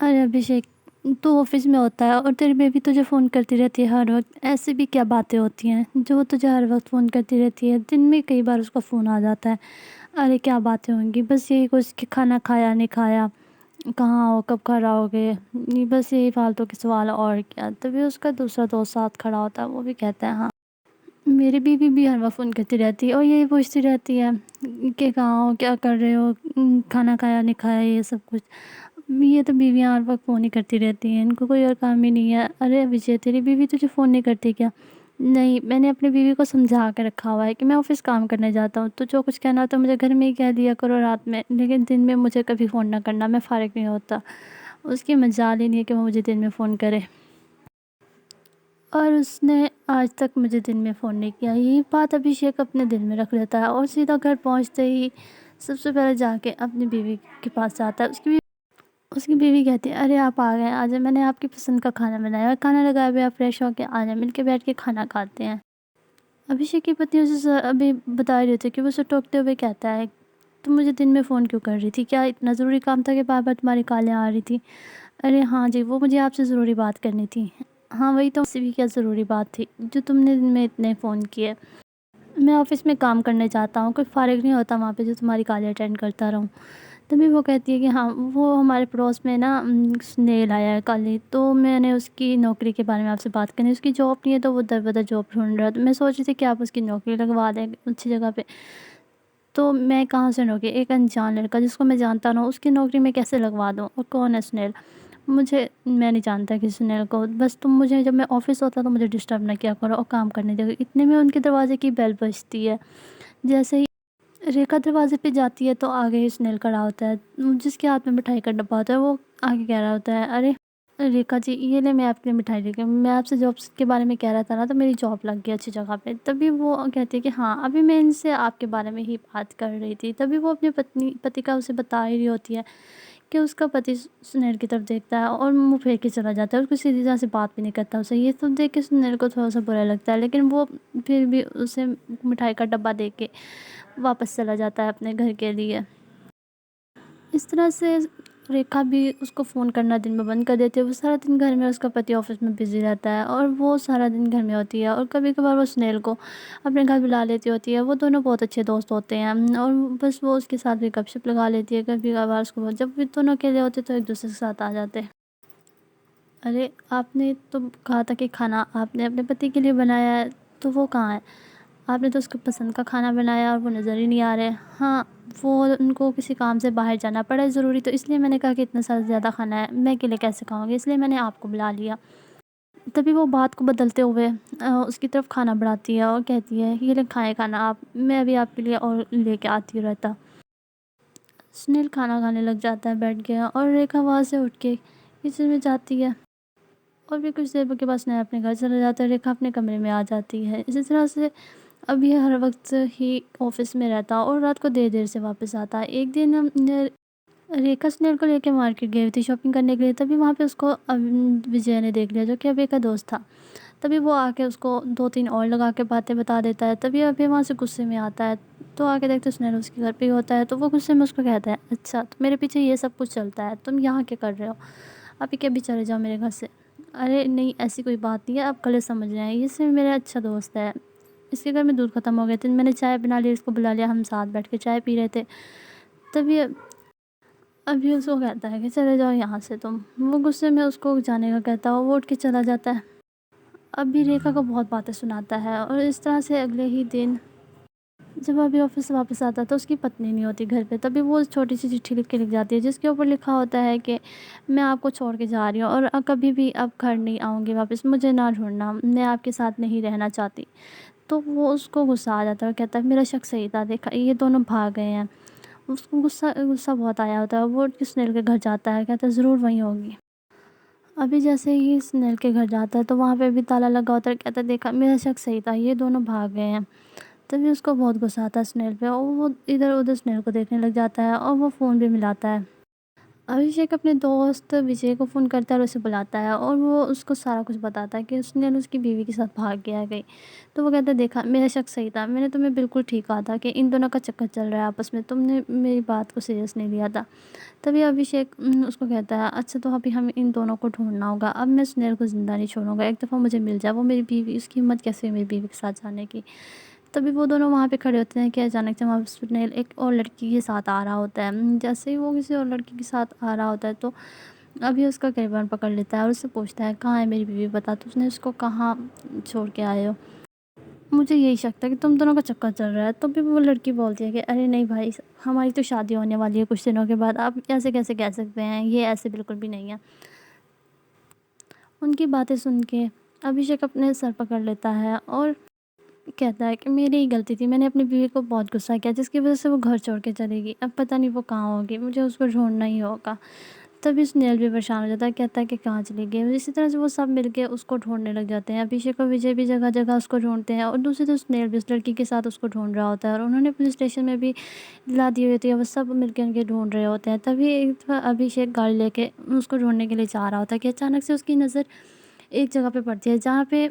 अरे अभिषेक, तू ऑफिस में होता है और तेरी बेबी तुझे फ़ोन करती रहती है हर वक्त। ऐसी भी क्या बातें होती हैं जो तुझे हर वक्त फ़ोन करती रहती है? दिन में कई बार उसका फ़ोन आ जाता है। अरे क्या बातें होंगी, बस यही कुछ कि खाना खाया नहीं खाया, कहाँ हो, कब घर आओगे, बस यही फालतू के सवाल। और क्या, तभी उसका दूसरा दोस्त साथ खड़ा होता है, वो भी कहता है हाँ। मेरी बीवी भी हर वक्त फ़ोन करती रहती है और यही पूछती रहती है कि कहाँ हो, क्या कर रहे हो, खाना खाया नहीं खाया, ये सब कुछ। ये तो बीवियाँ हर वक्त फ़ोन ही करती रहती हैं, इनको कोई और काम ही नहीं है। अरे विजय, तेरी बीवी तुझे फ़ोन नहीं करती क्या? नहीं, मैंने अपनी बीवी को समझा के रखा हुआ है कि मैं ऑफिस काम करने जाता हूँ, तो जो कुछ कहना हो तो मुझे घर में ही कह दिया करो रात में, लेकिन दिन में मुझे कभी फ़ोन ना करना, मैं फ़ारिग नहीं होता। उसकी मजाल ही नहीं है कि वो मुझे दिन में फ़ोन करे। और उसने आज तक मुझे दिन में फ़ोन नहीं किया। यही बात अभिषेक अपने दिल में रख लेता है और सीधा घर पहुँचते ही सबसे पहले जाके अपनी बीवी के पास जाता है। उसकी बीवी कहती है, अरे आप आ गए, आज मैंने आपकी पसंद का खाना बनाया है, खाना लगाया हुआ है, आप फ्रेश होके आ जाए, मिलके बैठ के खाना खाते हैं। अभिषेक की पत्नी उसे अभी बता रही थी कि वो उसे टोकते हुए कहता है, तुम मुझे दिन में फ़ोन क्यों कर रही थी? क्या इतना ज़रूरी काम था कि बार बार तुम्हारी कॉलें आ रही थी? अरे हाँ जी, वो मुझे आपसे ज़रूरी बात करनी थी। हाँ वही तो, मुझसे भी क्या ज़रूरी बात थी जो तुमने दिन में इतने फ़ोन किए? मैं ऑफिस में काम करने जाता हूँ, कोई फ़ारिग नहीं होता वहाँ पे जो तुम्हारी कॉल अटेंड करता रहूँ। तभी वो कहती है कि हाँ, वो हमारे पड़ोस में ना स्नेल आया है कल ही, तो मैंने उसकी नौकरी के बारे में आपसे बात करनी है। उसकी जॉब नहीं है तो वो दर-बदर जॉब ढूँढ रहा है, तो मैं सोच रही थी कि आप उसकी नौकरी लगवा दें अच्छी जगह पे। तो मैं कहाँ से नौकरी, एक अनजान लड़का जिसको मैं जानता ना हूँ, उसकी नौकरी मैं कैसे लगवा दूँ? और कौन है स्नेल? मैं नहीं जानता किसी स्नेल को। बस तुम मुझे, जब मैं ऑफ़िस होता तो मुझे डिस्टर्ब ना किया करो और काम करने दो। इतने में उनके दरवाज़े की बेल बजती है। जैसे ही रेखा दरवाज़े पे जाती है तो आगे ही स्नेल खड़ा होता है, जिसके हाथ में मिठाई का डब्बा होता है। वो आगे कह रहा होता है, अरे रेखा जी, ये ले मैं आपके लिए मिठाई लेके, मैं आपसे जॉब के बारे में कह रहा था ना, तो मेरी जॉब लग गई अच्छी जगह पे। तभी वो कहती है कि हाँ, अभी मैं इनसे आपके बारे में ही बात कर रही थी। तभी वो अपनी पति का उसे बता ही रही होती है कि उसका पति सुनैर की तरफ देखता है और मुँह फेर के चला जाता है और उसको सीधी तरह से बात भी नहीं करता उसे। ये सब देख के सुनैर को थोड़ा-सा बुरा लगता है, लेकिन वो फिर भी उसे मिठाई का डब्बा दे के वापस चला जाता है अपने घर के लिए। इस तरह से रेखा भी उसको फ़ोन करना दिन में बंद कर देती है। वो सारा दिन घर में, उसका पति ऑफ़िस में बिज़ी रहता है और वो सारा दिन घर में होती है और कभी-कभार वो स्नेल को अपने घर बुला लेती होती है। वो दोनों बहुत अच्छे दोस्त होते हैं और बस वो उसके साथ भी गपशप लगा लेती है। कभी-कभार उसको, जब भी दोनों अकेले होते तो एक-दूसरे के साथ आ जाते। अरे! आपने तो कहा था कि खाना आपने अपने पति के लिए बनाया है, तो वो कहाँ है? आपने तो उसकी पसंद का खाना बनाया और वो नज़र ही नहीं आ रहे। हाँ, वो उनको किसी काम से बाहर जाना पड़ा है ज़रूरी, तो इसलिए मैंने कहा कि इतना सारा ज़्यादा खाना है, मैं अकेले कैसे खाऊँगी? इसलिए मैंने आपको बुला लिया। तभी वो बात को बदलते हुए उसकी तरफ खाना बढ़ाती है और कहती है, "ये ले खाएँ खाना आप, मैं अभी आपके लिए और लेके आती हूँ रायता।" सुनील खाना खाने लग जाता है बैठ के और रेखा वहाँ से उठ के किचन में जाती है। और भी कुछ देर के बाद स्नेहा अपने घर चला जाता है, रेखा अपने कमरे में आ जाती है। इसी तरह से अब ये हर वक़्त ही ऑफ़िस में रहता और रात को देर-देर से वापस आता है। एक दिन रेखा स्नेहा को लेके मार्केट गई हुई थी शॉपिंग करने के लिए, तभी वहाँ पे उसको विजय ने देख लिया, जो कि अभय का दोस्त था। तभी वो आके उसको 2-3 और लगा के बातें बता देता है। तभी अभय वहाँ से गुस्से में आता है, तो आके देखते स्नेहा उसके घर पे ही होता है। तो वो गुस्से में उसको कहता है, अच्छा तो मेरे पीछे ये सब कुछ चलता है, तुम यहाँ क्या कर रहे हो? अभी के अभी चले जाओ मेरे घर से। अरे नहीं, ऐसी कोई बात नहीं है, आप गलत समझ रहे हैं, ये सिर्फ़ मेरा अच्छा दोस्त है। इसके घर में दूध ख़त्म हो गया था, मैंने चाय बना ली, इसको बुला लिया, हम साथ बैठ के चाय पी रहे थे। तभी अभी उसको कहता है कि चले जाओ यहाँ से तुम। वो गुस्से में उसको जाने का कहता है, वो उठ के चला जाता है। अभी रेखा को बहुत बातें सुनाता है और इस तरह से अगले ही दिन जब अभी ऑफिस से वापस आता है तो उसकी पत्नी नहीं होती घर पे। तभी वो छोटी सी चिट्ठी लिख के लिख जाती है, जिसके ऊपर लिखा होता है कि मैं आपको छोड़ के जा रही हूँ और कभी भी अब घर नहीं आऊँगी वापस, मुझे ना ढूंढना, मैं आपके साथ नहीं रहना चाहती। तो वो उसको गुस्सा आ जाता है और कहता है, मेरा शक सही था, देखा ये दोनों भाग गए हैं। उसको गुस्सा गुस्सा बहुत आया होता है। वो उठ के स्नेल के घर जाता है, कहता है ज़रूर वहीं होगी। अभी जैसे ही स्नेल के घर जाता है तो वहाँ पे भी ताला लगा होता है। कहता है, देखा मेरा शक सही था, ये दोनों भाग गए हैं। तभी उसको बहुत गुस्सा आता है स्नेल पे और वो इधर-उधर स्नेल को देखने लग जाता है और वो फ़ोन भी मिलाता है। अभिषेक अपने दोस्त विजय को फ़ोन करता है और उसे बुलाता है और वो उसको सारा कुछ बताता है कि उसने उसकी बीवी के साथ भाग गया है कहीं। तो वो कहता है देखा मेरा शक सही था, मैंने तुम्हें बिल्कुल ठीक कहा था कि इन दोनों का चक्कर चल रहा है आपस में, तुमने मेरी बात को सीरियस नहीं लिया था। तभी अभिषेक उसको कहता है अच्छा तो अभी हमें इन दोनों को ढूँढना होगा, अब मैं सुनैर को ज़िंदा नहीं छोड़ूँगा, एक दफ़ा मुझे मिल जाए वो मेरी बीवी, उसकी हिम्मत कैसे हुई मेरी बीवी के साथ जाने की। तभी वो दोनों वहाँ पे खड़े होते हैं कि अचानक से वहाँ सुनील एक और लड़की के साथ आ रहा होता है। जैसे ही वो किसी और लड़की के साथ आ रहा होता है तो अभी उसका गिरबान पकड़ लेता है और उससे पूछता है कहाँ है मेरी बीवी, बता तो उसने उसको कहाँ छोड़ के आए हो। मुझे यही शक था कि तुम दोनों का चक्कर चल रहा है। तो भी वो लड़की बोलती है कि अरे नहीं भाई, हमारी तो शादी होने वाली है कुछ दिनों के बाद, आप ऐसे कैसे कह सकते हैं, ये ऐसे बिल्कुल भी नहीं है। उनकी बातें सुन के अभिषेक अपने सर पकड़ लेता है और कहता है कि मेरी ही गलती थी, मैंने अपनी बीवी को बहुत गुस्सा किया जिसकी वज़ह से वो घर छोड़ के चलेगी। अब पता नहीं वो कहाँ होगी, मुझे उसको ढूँढना ही होगा। तभी सुनील भी परेशान हो जाता है, कहता है कि कहाँ चली गई। इसी तरह से वो सब मिलके उसको ढूँढने लग जाते हैं। अभिषेक और विजय भी जगह-जगह उसको ढूँढते हैं और दूसरी तरफ सुनील भी उस लड़की के साथ उसको ढूँढ रहा होता है और उन्होंने पुलिस स्टेशन में भी इत्तला दी हुई होती है, वो सब मिलके उनके ढूँढ रहे होते हैं। तभी एक दफ़ा अभिषेक गाड़ी लेके उसको ढूँढने के लिए जा रहा होता है कि अचानक से उसकी नज़र एक जगह पे पड़ती है जहाँ पे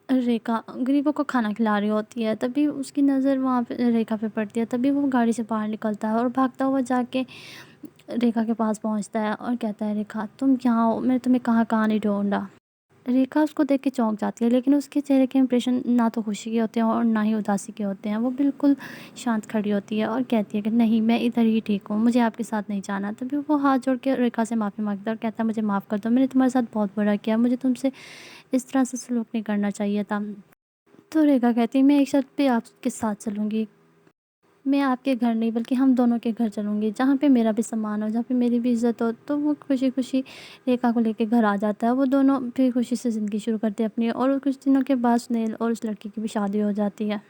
रेखा गरीबों को खाना खिला रही होती है। तभी उसकी नज़र वहाँ पे रेखा पे पड़ती है। तभी वो गाड़ी से बाहर निकलता है और भागता हुआ जाके रेखा के पास पहुँचता है और कहता है रेखा तुम यहाँ हो, मैंने तुम्हें कहाँ-कहाँ नहीं ढूँढा। रेखा उसको देख के चौंक जाती है, लेकिन उसके चेहरे के इंप्रेशन ना तो खुशी के होते हैं और ना ही उदासी के होते हैं। वो बिल्कुल शांत खड़ी होती है और कहती है कि नहीं, मैं इधर ही ठीक हूँ, मुझे आपके साथ नहीं जाना। तभी वो हाथ जोड़ के रेखा से माफ़ी माँगता है और कहता है मुझे माफ़ कर दो, मैंने तुम्हारे साथ बहुत बुरा किया, मुझे तुमसे इस तरह से सलूक नहीं करना चाहिए था। तो रेखा कहती है मैं एक शर्त पे आपके साथ चलूँगी। मैं आपके घर नहीं बल्कि हम दोनों के घर चलूँगी, जहाँ पे मेरा भी सम्मान हो, जहाँ पे मेरी भी इज़्ज़त हो। तो वो खुशी-खुशी रेखा को लेके घर आ जाता है। वो दोनों फिर खुशी से ज़िंदगी शुरू करते हैं अपनी और कुछ दिनों के बाद सुनील और उस लड़की की भी शादी हो जाती है।